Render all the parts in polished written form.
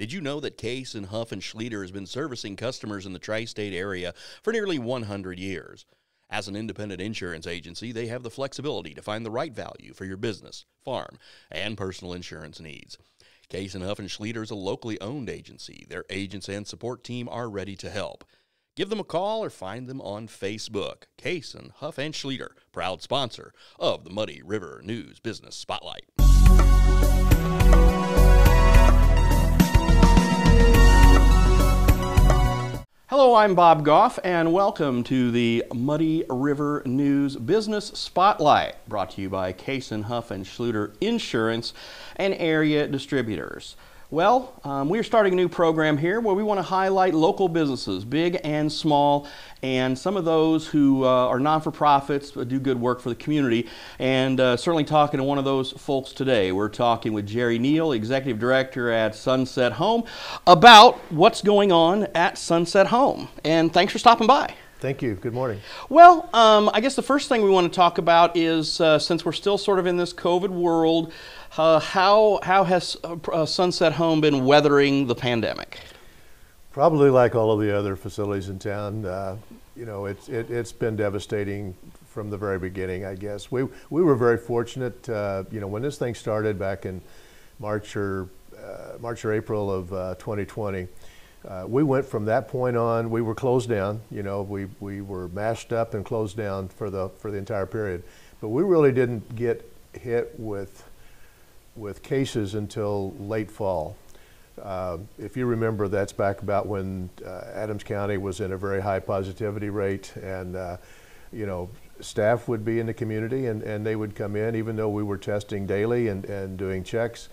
Did you know that Case and Huff and Schlieder has been servicing customers in the tri-state area for nearly 100 years? As an independent insurance agency, they have the flexibility to find the right value for your business, farm, and personal insurance needs. Case and Huff and Schlieder is a locally owned agency. Their agents and support team are ready to help. Give them a call or find them on Facebook. Case and Huff and Schlieder, proud sponsor of the Muddy River News Business Spotlight. Hello, I'm Bob Goff, and welcome to the Muddy River News Business Spotlight, brought to you by Case and Huff and Schlieder Insurance and area distributors. Well, we're starting a new program here where we want to highlight local businesses, big and small, and some of those who are non-for-profits but do good work for the community. And certainly talking to one of those folks today. We're talking with Jerry Neal, Executive Director at Sunset Home, about what's going on at Sunset Home. And thanks for stopping by. Thank you. Good morning. Well, I guess the first thing we want to talk about is, since we're still sort of in this COVID world, how has Sunset Home been weathering the pandemic? Probably like all of the other facilities in town. You know, it's been devastating from the very beginning, I guess. We were very fortunate. You know, when this thing started back in March or April of 2020. We went from that point on. We were closed down. You know, we were mashed up and closed down for the entire period. But we really didn't get hit with cases until late fall. If you remember, that's back about when Adams County was in a very high positivity rate, and you know, staff would be in the community and they would come in, even though we were testing daily and doing checks.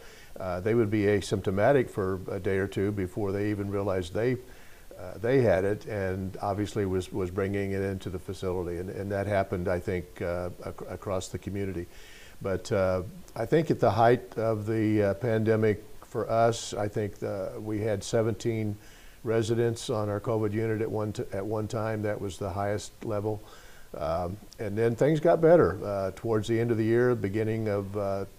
They would be asymptomatic for a day or two before they even realized they had it, and obviously was bringing it into the facility, and that happened, I think, across the community. But I think at the height of the pandemic for us, I think we had 17 residents on our COVID unit at one time. That was the highest level. And then things got better towards the end of the year, beginning of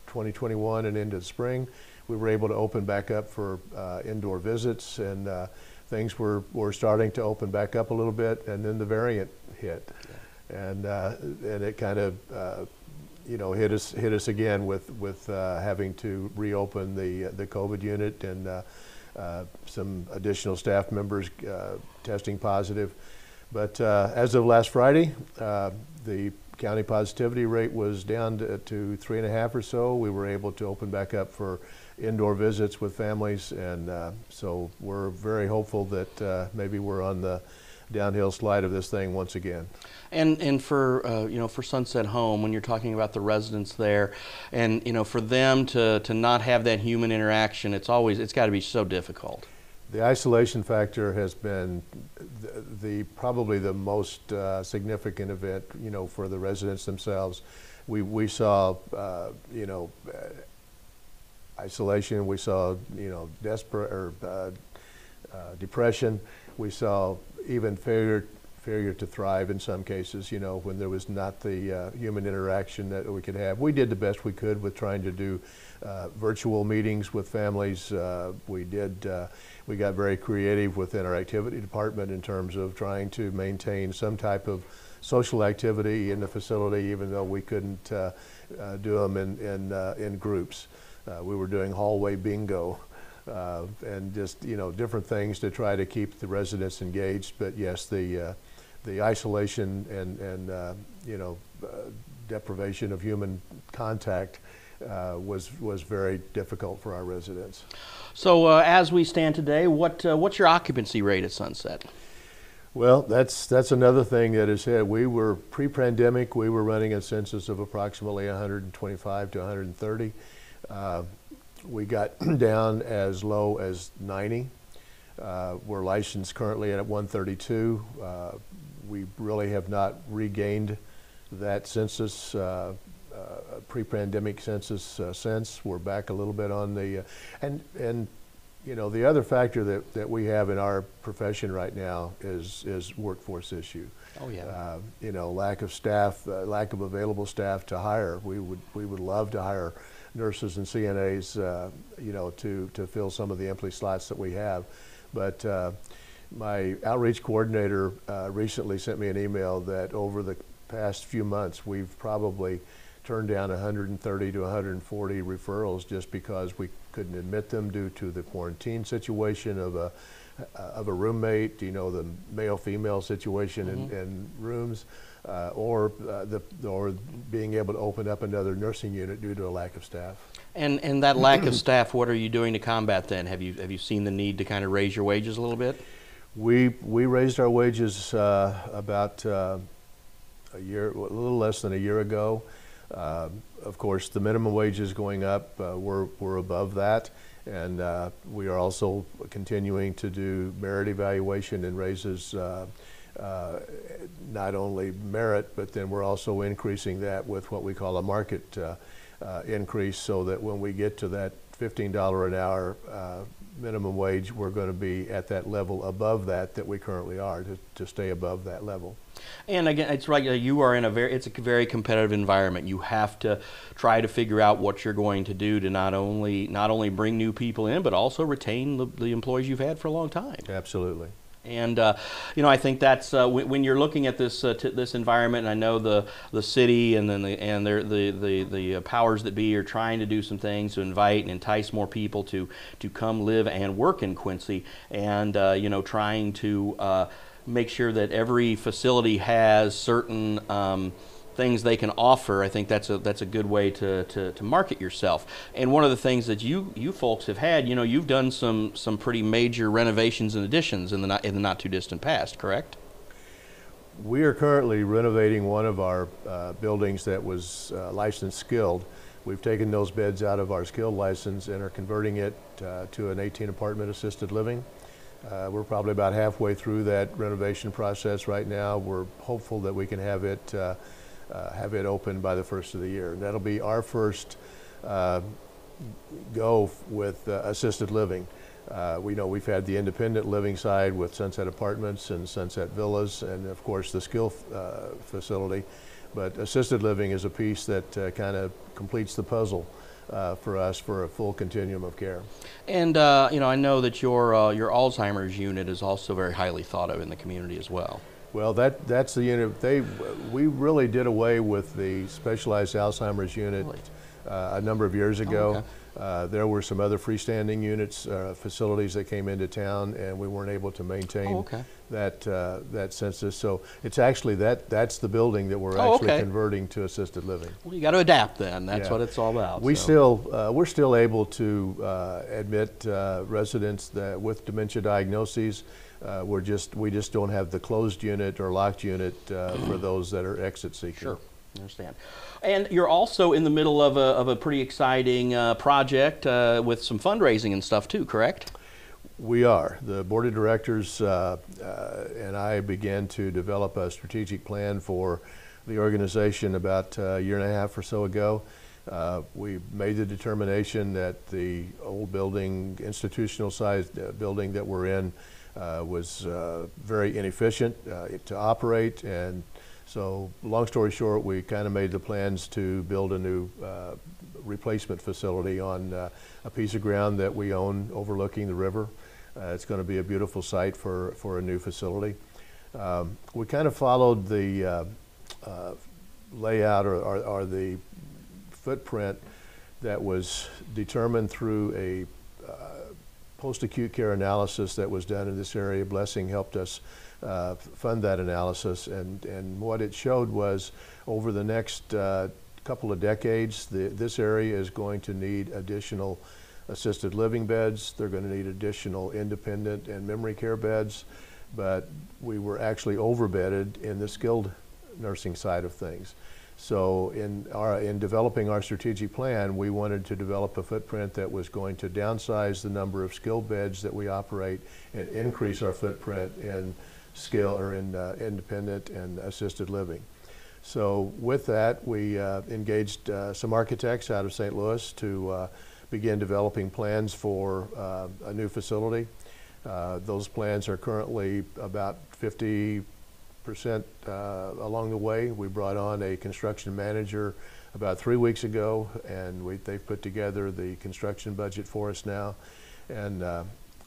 2021 and into the spring. We were able to open back up for indoor visits, and things were starting to open back up a little bit, and then the variant hit. Yeah. And it kind of you know, hit us again with having to reopen the COVID unit, and some additional staff members testing positive. But as of last Friday, the county positivity rate was down to 3.5 or so. We were able to open back up for indoor visits with families, and so we're very hopeful that maybe we're on the downhill slide of this thing once again. And for you know, for Sunset Home, when you're talking about the residents there, and you know, for them to not have that human interaction, it's got to be so difficult. The isolation factor has been probably the most significant event, you know, for the residents themselves. We saw you know, isolation. We saw, you know, depression. We saw even failure to thrive in some cases, you know, when there was not the human interaction that we could have. We did the best we could with trying to do virtual meetings with families. We got very creative within our activity department in terms of trying to maintain some type of social activity in the facility, even though we couldn't do them in groups. We were doing hallway bingo. And just, you know, different things to try to keep the residents engaged. But yes, the isolation and you know, deprivation of human contact was very difficult for our residents. So as we stand today, what's your occupancy rate at Sunset? Well, that's another thing that is hit. We were pre-pandemic. We were running a census of approximately 125 to 130. We got down as low as 90. We're licensed currently at 132. We really have not regained that census, pre-pandemic census since. We're back a little bit on the, and you know, the other factor that we have in our profession right now is workforce issue. Oh yeah. You know, lack of staff, lack of available staff to hire. We would love to hire nurses and CNAs, you know, to fill some of the empty slots that we have. But my outreach coordinator recently sent me an email that over the past few months, we've probably turned down 130 to 140 referrals just because we couldn't admit them due to the quarantine situation of a roommate, you know, the male-female situation in rooms, or being able to open up another nursing unit due to a lack of staff. And that lack of staff, what are you doing to combat then? Have you seen the need to kind of raise your wages a little bit? We raised our wages about a little less than a year ago. Of course, the minimum wage is going up. We're above that, and we are also continuing to do merit evaluation and raises, not only merit, but then we're also increasing that with what we call a market increase, so that when we get to that $15 an hour minimum wage, we're going to be at that level above that we currently are, to stay above that level. And again, it's right, you are in it's a very competitive environment. You have to try to figure out what you're going to do to not only bring new people in, but also retain the employees you've had for a long time. Absolutely. And you know, I think that's when you're looking at this this environment, and I know the city and then the powers that be are trying to do some things to invite and entice more people to come live and work in Quincy, and you know, trying to make sure that every facility has certain things they can offer. I think that's a good way to market yourself. And one of the things that you folks have had, you know, you've done some pretty major renovations and additions in the not too distant past, correct? We are currently renovating one of our buildings that was licensed skilled. We've taken those beds out of our skilled license and are converting it to an 18 apartment assisted living. We're probably about halfway through that renovation process right now. We're hopeful that we can have it open by the first of the year. And that'll be our first go with assisted living. We know we've had the independent living side with Sunset Apartments and Sunset Villas, and of course the skill facility. But assisted living is a piece that kind of completes the puzzle for us for a full continuum of care. And you know, I know that your Alzheimer's unit is also very highly thought of in the community as well. Well, that's the unit. We really did away with the specialized Alzheimer's unit a number of years ago. Okay. There were some other freestanding units, facilities that came into town, and we weren't able to maintain that census. So it's actually that's the building that we're actually converting to assisted living. Well, you got to adapt then. That's what it's all about. We're still able to admit residents with dementia diagnoses. We just don't have the closed unit or locked unit for those that are exit seeking. Sure, I understand. And you're also in the middle of a pretty exciting project with some fundraising and stuff too, correct? We are. The board of directors and I began to develop a strategic plan for the organization about a year and a half or so ago. We made the determination that the old building, institutional sized building that we're in, was very inefficient to operate, and so long story short, we kind of made the plans to build a new replacement facility on a piece of ground that we own overlooking the river. It's going to be a beautiful site for a new facility. We kind of followed the layout or the footprint that was determined through a post-acute care analysis that was done in this area. Blessing helped us fund that analysis, and what it showed was over the next couple of decades, this area is going to need additional assisted living beds. They're going to need additional independent and memory care beds, but we were actually overbedded in the skilled nursing side of things. So in developing our strategic plan, we wanted to develop a footprint that was going to downsize the number of skilled beds that we operate and increase our footprint in independent and assisted living. So with that, we engaged some architects out of St. Louis to begin developing plans for a new facility. Those plans are currently about 50% along the way. We brought on a construction manager about 3 weeks ago, and they've put together the construction budget for us now, and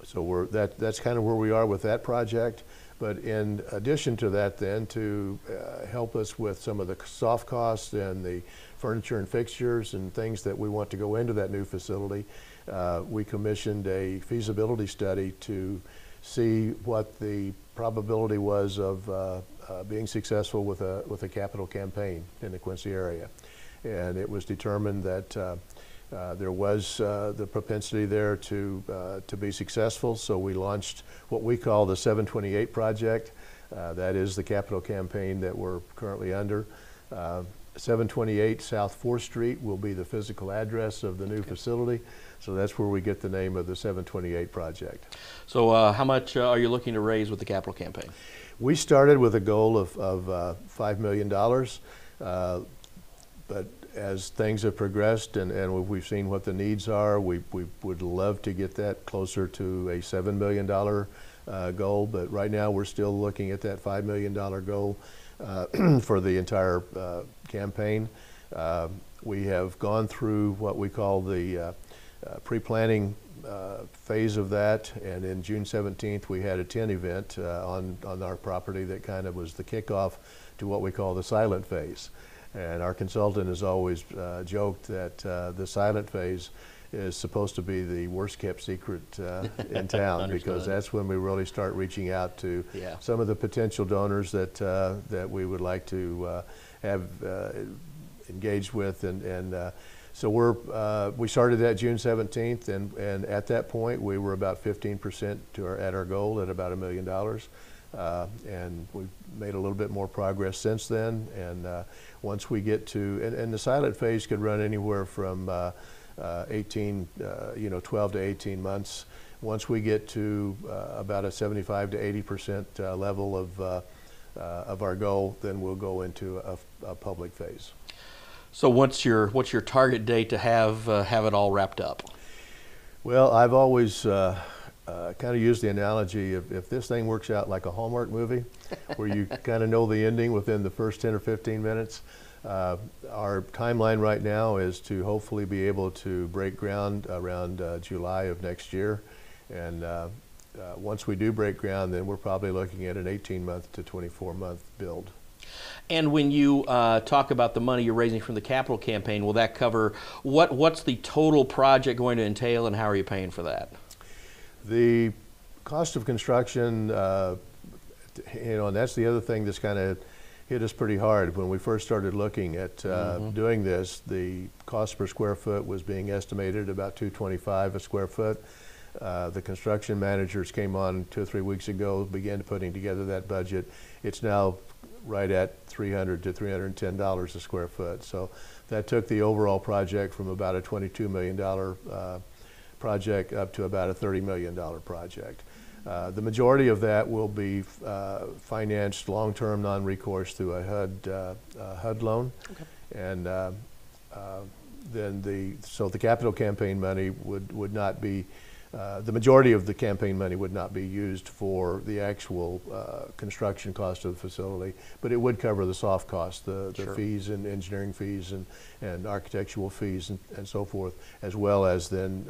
so that's kind of where we are with that project. But in addition to that, then, to help us with some of the soft costs and the furniture and fixtures and things that we want to go into that new facility, we commissioned a feasibility study to see what the probability was of being successful with a capital campaign in the Quincy area. And it was determined that there was the propensity there to be successful, so we launched what we call the 728 project. That is the capital campaign that we're currently under. 728 South 4th Street will be the physical address of the new facility, so that's where we get the name of the 728 project. So how much are you looking to raise with the capital campaign? We started with a goal of $5 million, but as things have progressed and we've seen what the needs are, we would love to get that closer to a $7 million goal, but right now we're still looking at that $5 million goal for the entire campaign. We have gone through what we call the pre-planning phase of that, and in June 17th we had a tent event on our property that kind of was the kickoff to what we call the silent phase. And our consultant has always joked that the silent phase is supposed to be the worst kept secret in town, because that's when we really start reaching out to some of the potential donors that we would like to have engaged with, and so we started that June 17th, and at that point we were about 15% at our goal at about $1 million, and we've made a little bit more progress since then. And once we get to, and the silent phase could run anywhere from 12 to 18 months. Once we get to about a 75 to 80% level of our goal, then we'll go into a public phase. So what's your target date to have it all wrapped up? Well, I've always kind of used the analogy of, if this thing works out like a Hallmark movie, where you kind of know the ending within the first 10 or 15 minutes. Our timeline right now is to hopefully be able to break ground around July of next year, and once we do break ground, then we're probably looking at an 18-month to 24-month build. And when you talk about the money you're raising from the capital campaign, will that cover what's the total project going to entail, and how are you paying for that? The cost of construction, and that's the other thing that's kind of hit us pretty hard. When we first started looking at doing this, the cost per square foot was being estimated about $225 a square foot. The construction managers came on 2 or 3 weeks ago, began putting together that budget. It's now right at $300 to $310 a square foot. So that took the overall project from about a $22 million project up to about a $30 million project. The majority of that will be financed long-term, non-recourse through a HUD loan. Okay. And then so the capital campaign money would not be, the majority of the campaign money would not be used for the actual construction cost of the facility, but it would cover the soft costs, the Sure. fees and engineering fees and architectural fees and so forth, as well as then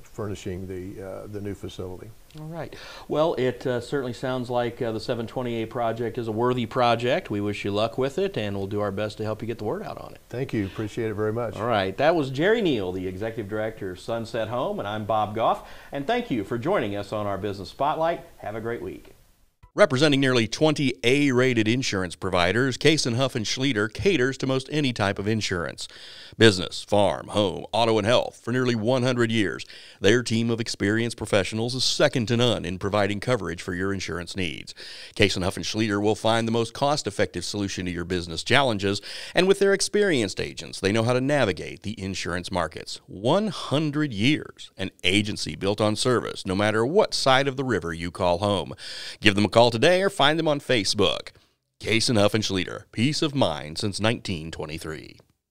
furnishing the new facility. All right. Well, it certainly sounds like the 728 project is a worthy project. We wish you luck with it, and we'll do our best to help you get the word out on it. Thank you. Appreciate it very much. All right. That was Jerry Neal, the Executive Director of Sunset Home, and I'm Bob Goff. And thank you for joining us on our Business Spotlight. Have a great week. Representing nearly 20 A-rated insurance providers, Case & Huff & Schlieder caters to most any type of insurance. Business, farm, home, auto, and health for nearly 100 years. Their team of experienced professionals is second to none in providing coverage for your insurance needs. Case & Huff & Schlieder will find the most cost-effective solution to your business challenges, and with their experienced agents, they know how to navigate the insurance markets. 100 years, an agency built on service, no matter what side of the river you call home. Give them a call today or find them on Facebook. Case & Huff & Schlieder, peace of mind since 1923.